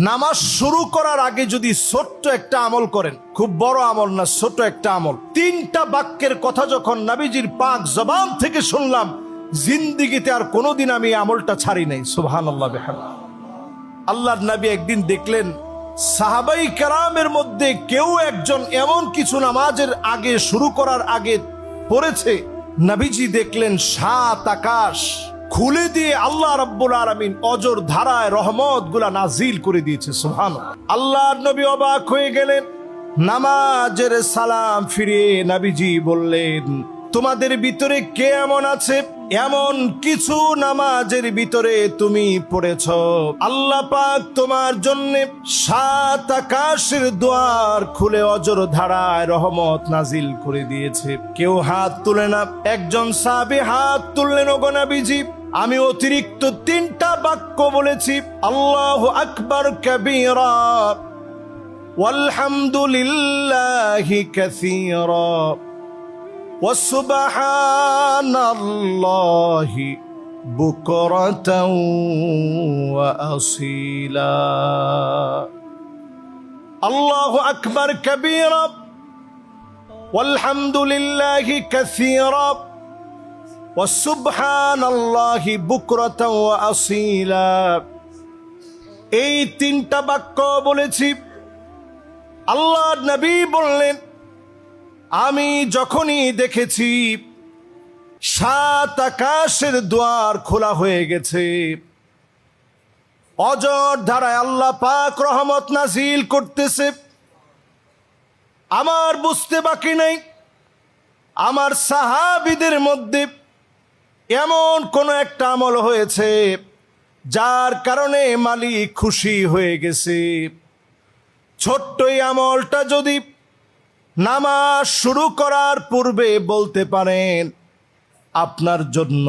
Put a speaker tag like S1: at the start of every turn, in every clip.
S1: নামাজ শুরু করার আগে যদি ছোট্ট একটা আমল করেন, খুব বড় আমল না, ছোট একটা আমল, 3টা বাক্যের কথা যখন নবীজির পাক জবান থেকে শুনলাম, জিন্দেগিতে আর কোনোদিন আমি এই আমলটা ছাড়ি নাই। সুবহানাল্লাহ বিহামদিহি। আল্লাহর নবী একদিন দেখলেন সাহাবাই কেরামের মধ্যে কেউ একজন এমন কিছু নামাজের আগে, শুরু করার আগে পড়েছে, নবীজি দেখলেন 7 আকাশ খুলে দিয়ে আল্লাহ রাব্বুল আলামিন অজর ধারায় রহমত গুলা নাজিল করে দিয়েছে। সুবহানাল্লাহ। আল্লাহর নবী অবাক হয়ে গেলেন। নামাজের সালাম ফিরিয়ে নবীজি বললেন, তোমাদের ভিতরে কে এমন আছে, এমন কিছু নামাজের ভিতরে তুমি পড়েছ, আল্লাহ পাক তোমার জন্য 7 আকাশের দুয়ার খুলে অজর ধারায় রহমত নাজিল করে দিয়েছে। কেউ হাত তুলে না। একজন সাহাবী হাত তুললেন, ওগো নবীজি, আমি অতিরিক্ত 3টা বাক্য বলেছি, আল্লাহু আকবার কাবীরা ওয়ালহামদুলিল্লাহি কাসীরা ওয়াসুবহানাল্লাহি বুকরাতাও ওয়া আসীলা। আল্লাহু আকবার কাবীরা ওয়ালহামদুলিল্লাহি কাসীরা ওয়াসুবহানাল্লাহি বুকরাতাও ওয়া আসীলা। এই 3টা বাক্য বলেছি। আল্লাহর নবী বললেন, আমি যখনই দেখেছি 7 আকাশের দুয়ার খোলা হয়ে গেছে, অজর ধারায় আল্লাহ পাক রহমত নাজিল করতেছে, আমার বুঝতে বাকি নেই আমার সাহাবীদের মধ্যে এমন কোন একটা আমল হয়েছে যার কারণে মালিক খুশি হয়ে গেছে। ছোট্ট এই আমলটা যদি নামাজ শুরু করার পূর্বে বলতে পারেন, আপনার জন্য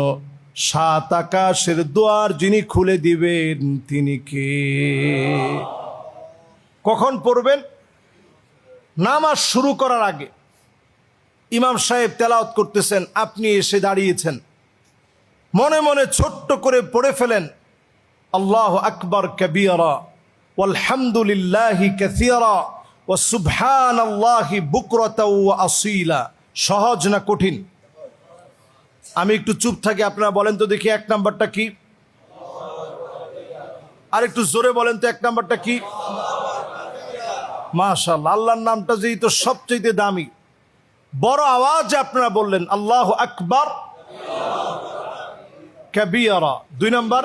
S1: 7 আকাশের দুয়ার যিনি খুলে দিবেন তিনি কে? কখন পড়বেন? নামাজ শুরু করার আগে। ইমাম সাহেব তেলাওয়াত করতেছেন, আপনি এসে দাঁড়িয়েছেন, মনে মনে ছোট্ট করে পড়ে ফেলেন, আল্লাহু আকবার কাবীরা ওয়ালহামদুলিল্লাহি কাসীরা ওয়া সুবহানাল্লাহি বুকরাতাও ওয়া আসীলা। সহজ না কঠিন? আমি একটু চুপ থাকি, আপনারা বলেন তো দেখি 1 নাম্বারটা কি? আর একটু জোরে বলেন তো 1 নাম্বারটা কি? মাশাআল্লাহ। আল্লাহর নামটা যেই তো সবচেয়ে দামি, বড় আওয়াজে আপনারা বললেন আল্লাহু আকবার কাবীরা। 2 নাম্বার